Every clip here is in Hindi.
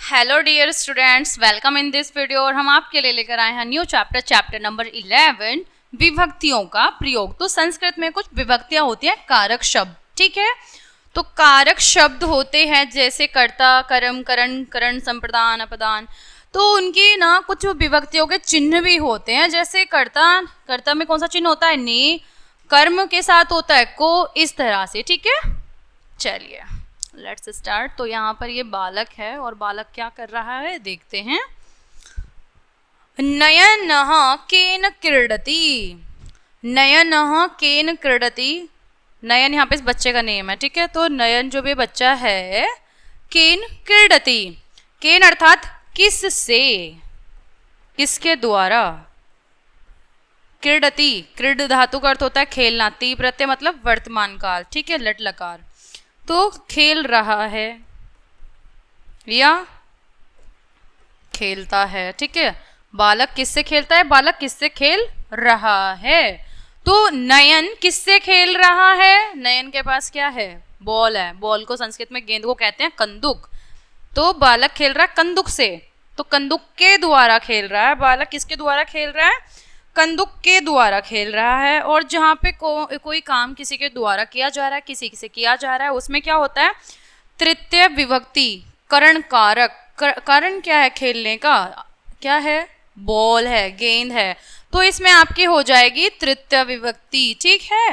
Hello dear students, welcome in this video. और हम आपके लिए लेकर आए हैं न्यू चैप्टर नंबर 11, विभक्तियों का प्रयोग। तो संस्कृत में कुछ विभक्तियां होती हैं कारक शब्द, ठीक है। तो कारक शब्द होते हैं जैसे कर्ता, कर्म, करण, करण, संप्रदान, अपदान। तो उनकी ना कुछ विभक्तियों के चिन्ह भी होते हैं। जैसे कर्ता में कौन सा चिन्ह होता है? ने। कर्म के साथ होता है को, इस तरह से, ठीक है। चलिए लेट्स स्टार्ट। तो यहाँ पर ये बालक है और बालक क्या कर रहा है देखते हैं। नयनः केन क्रीडति, नयनः केन क्रीडति। नयन यहाँ पे इस बच्चे का नेम है, ठीक है। तो नयन जो भी बच्चा है, केन क्रीडति, केन अर्थात किस से, किसके द्वारा। क्रीडति, क्रीड धातु का अर्थ होता है खेलना, ती प्रत्यय मतलब वर्तमान काल, ठीक है, लट लकार। तो खेल रहा है या खेलता है, ठीक है। बालक किससे खेलता है? बालक किससे खेल रहा है? तो नयन किससे खेल रहा है? नयन के पास क्या है? बॉल है। बॉल को संस्कृत में गेंद को कहते हैं कंदुक। तो बालक खेल रहा है कंदुक से, तो कंदुक के द्वारा खेल रहा है। बालक किसके द्वारा खेल रहा है? कंदुक के द्वारा खेल रहा है। और जहाँ पे कोई काम किसी के द्वारा किया जा रहा है, किसी से किया जा रहा है, उसमें क्या होता है? तृतीय विभक्ति, करण कारक। कारण क्या है खेलने का? क्या है? बॉल है, गेंद है। तो इसमें आपकी हो जाएगी तृतीय विभक्ति, ठीक है।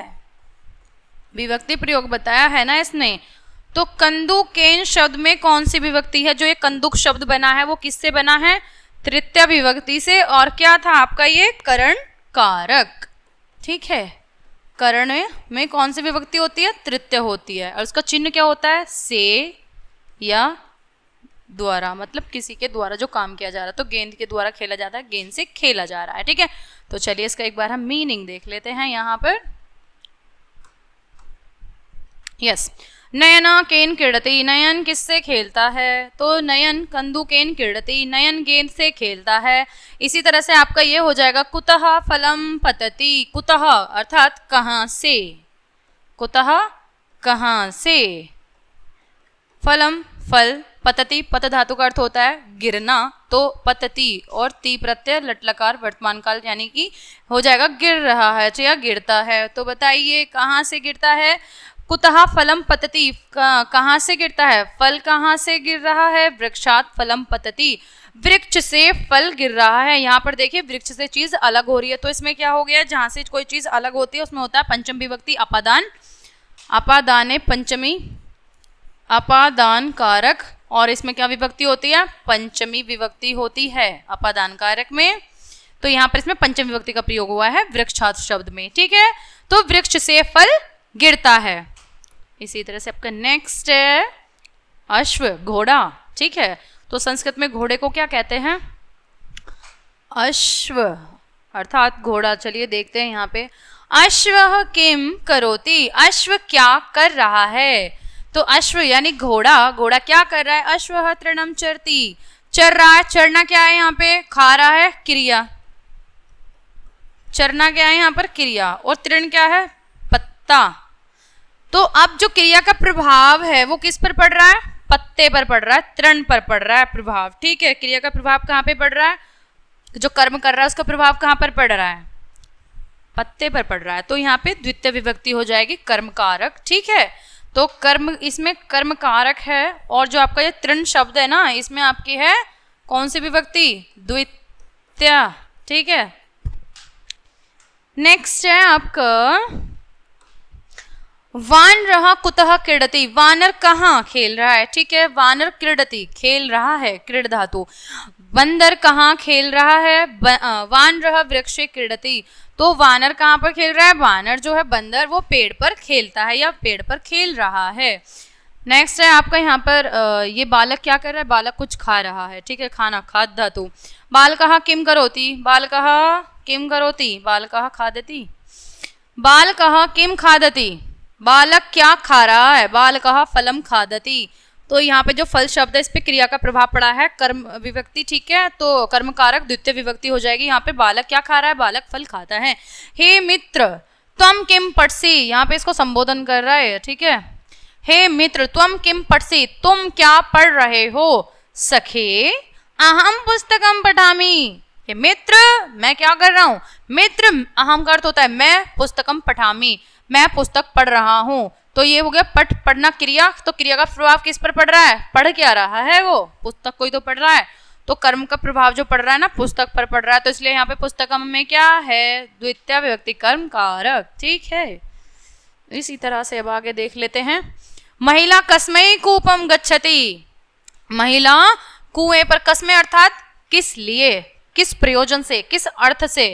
विभक्ति प्रयोग बताया है ना इसने। तो कंदुकेन शब्द में कौन सी विभक्ति है? जो ये कंदुक शब्द बना है वो किससे बना है? तृतीय विभक्ति से। और क्या था आपका ये? करण कारक, ठीक है। करण में कौन सी विभक्ति होती है? तृतीय होती है। और उसका चिन्ह क्या होता है? से या द्वारा, मतलब किसी के द्वारा जो काम किया जा रहा है। तो गेंद के द्वारा खेला जाता है, गेंद से खेला जा रहा है, ठीक है। तो चलिए इसका एक बार हम मीनिंग देख लेते हैं यहाँ पर। यस, नयन केन क्रीडति, नयन किससे खेलता है? तो नयन कंदुकेन क्रीडति, नयन गेंद से खेलता है। इसी तरह से आपका ये हो जाएगा कुतः फलम पतति। कुतः अर्थात कहाँ से, कुतः कहाँ से, फलम फल, पतति पत धातु का अर्थ होता है गिरना। तो पतति और ती प्रत्यय लट लकार वर्तमान काल, यानी कि हो जाएगा गिर रहा है या गिरता है। तो बताइए कहाँ से गिरता है? कुतः फलम पतति, कहाँ से गिरता है? फल कहाँ से गिर रहा है? वृक्षात फलम पतति, वृक्ष से फल गिर रहा है। यहाँ पर देखिए वृक्ष से चीज अलग हो रही है। तो इसमें क्या हो गया? जहाँ से कोई चीज अलग होती है उसमें होता है पंचम विभक्ति अपादान। अपादाने पंचमी, अपादान कारक। और इसमें क्या विभक्ति होती है? पंचमी विभक्ति होती है अपादान कारक में। तो यहाँ पर इसमें पंचम विभक्ति का प्रयोग हुआ है वृक्षात शब्द में, ठीक है। तो वृक्ष से फल गिरता है। इसी तरह से आपका नेक्स्ट है अश्व, घोड़ा, ठीक है। तो संस्कृत में घोड़े को क्या कहते हैं? अश्व अर्थात घोड़ा। चलिए देखते हैं यहाँ पे। अश्व किम करोति, अश्व क्या कर रहा है? तो अश्व यानी घोड़ा, घोड़ा क्या कर रहा है? अश्व तृणम चरति, चर रहा है। चरना क्या है यहाँ पे? खा रहा है, क्रिया। चरना क्या है यहाँ पर? क्रिया। और तृण क्या है? पत्ता। तो अब जो क्रिया का प्रभाव है वो किस पर पड़ रहा है? पत्ते पर पड़ रहा है, तृण पर पड़ रहा है प्रभाव, ठीक है। क्रिया का प्रभाव कहाँ पे पड़ रहा है? जो कर्म कर रहा है उसका प्रभाव कहाँ पर पड़ रहा है? पत्ते पर पड़ रहा है। तो यहाँ पे द्वितीय विभक्ति हो जाएगी कर्म कारक, ठीक है। तो कर्म, इसमें कर्म कारक है। और जो आपका ये तृण शब्द है ना, इसमें आपकी है कौन सी विभक्ति? द्वितीय, ठीक है। नेक्स्ट है आपका वानरः कुतः क्रीडति, वानर कहाँ खेल रहा है, ठीक है। वानर क्रीडति, खेल रहा है, क्रीड धातु। बंदर कहाँ खेल रहा है? वानरः वृक्षे क्रीडति, तो वानर कहाँ पर खेल रहा है? वानर जो है बंदर, वो पेड़ पर खेलता है या पेड़ पर खेल रहा है। नेक्स्ट है आपका यहाँ पर ये बालक क्या कर रहा है? बालक कुछ खा रहा है, ठीक है, खाना, खाद धातु। बालकः किम करोति, बालकः किम करोति, बालकः खादति, बालकः किम खादति, बालक क्या खा रहा है? बालकः फलम खादति। तो यहाँ पे जो फल शब्द है इस पे क्रिया का प्रभाव पड़ा है कर्म विभक्ति, ठीक है। तो कर्म कारक द्वितीय विभक्ति हो जाएगी। यहाँ पे बालक क्या खा रहा है? बालक फल खाता है। हे मित्र त्वम किम पठसि, यहाँ पे इसको संबोधन कर रहा है, ठीक है। हे मित्र त्वम किम पठसि, तुम क्या पढ़ रहे हो? सखे अहम पुस्तकम पठामि, कि मित्र मैं क्या कर रहा हूं, मित्र अहम का अर्थ होता है मैं, पुस्तकम पठामि मैं पुस्तक पढ़ रहा हूं। तो ये हो गया पठ, पढ़ना क्रिया, तो क्रिया का प्रभाव किस पर पड़ रहा है, पढ़ क्या रहा है वो, पुस्तक कोई तो पढ़ रहा है, तो कर्म का प्रभाव जो पड़ रहा है ना पुस्तक पर पड़ रहा है, तो इसलिए यहाँ पे पुस्तकम में क्या है, द्वितीय विभक्ति कर्म कारक। ठीक है, इसी तरह से अब आगे देख लेते हैं। महिला कस्मै कूपम गच्छति, महिला कुएं पर, कस्मै अर्थात किस लिए, किस प्रयोजन से, किस अर्थ से,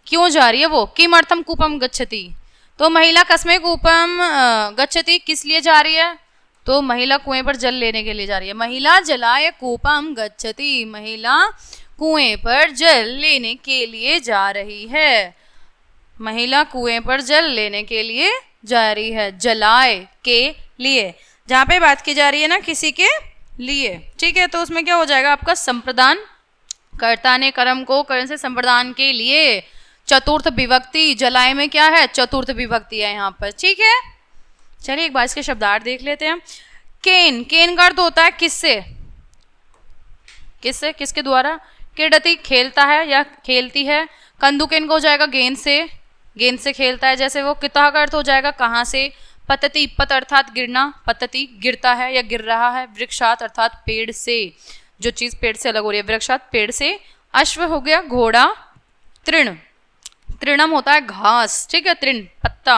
क्यों जा रही है वो, किमर्थम कूपम गच्छति, तो महिला कस्मै कूपम गच्छति किस लिए जा रही है, तो महिला कुएं पर जल लेने के लिए जा रही है। महिला जलाय कूपम गच्छति, महिला कुएं पर जल लेने के लिए जा रही है, महिला कुएं पर जल लेने के लिए जा रही है, जलाए के लिए, जहां पे बात की जा रही है ना किसी के लिए। ठीक है, तो उसमें क्या हो जाएगा आपका संप्रदान, कर्ता ने कर्म को कर्ण से संप्रदान के लिए, चतुर्थ विभक्ति, जलाए में क्या है, चतुर्थ विभक्ति है यहाँ पर। ठीक है, चलिए एक बार इसके शब्दार्थ देख लेते हैं। केन, केन का अर्थ होता है किससे, किससे, किसके द्वारा, क्रीडति खेलता है या खेलती है, कंदुकेन का हो जाएगा गेंद से, गेंद से खेलता है, जैसे वो, कितः का अर्थ हो जाएगा कहाँ से, पतति, पत अर्थात गिरना, पतति गिरता है या गिर रहा है, वृक्षात अर्थात पेड़ से, जो चीज पेड़ से अलग हो रही है, वृक्षात पेड़ से, अश्व हो गया घोड़ा, तृण, तृणम होता है घास। ठीक है, तृण पत्ता,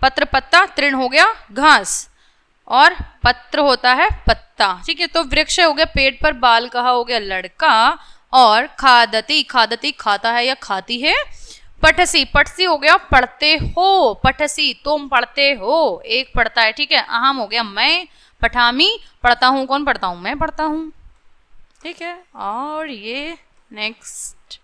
पत्र पत्ता, तृण हो गया घास, और पत्र होता है पत्ता। ठीक है, तो वृक्ष हो गया पेड़ पर, बाल कहा हो गया लड़का, और खादती, खादती खाता है या खाती है, पठसी, पठसी हो गया पढ़ते हो, पठसी तुम पढ़ते हो, एक पढ़ता है। ठीक है, अहम हो गया मैं, पठामी पढ़ता हूँ, कौन पढ़ता हूँ, मैं पढ़ता हूँ। ठीक है, और ये नेक्स्ट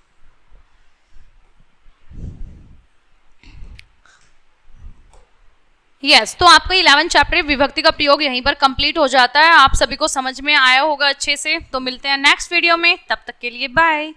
यस तो आपका 11 चैप्टर विभक्ति का प्रयोग यहीं पर कंप्लीट हो जाता है। आप सभी को समझ में आया होगा अच्छे से। तो मिलते हैं नेक्स्ट वीडियो में, तब तक के लिए बाय।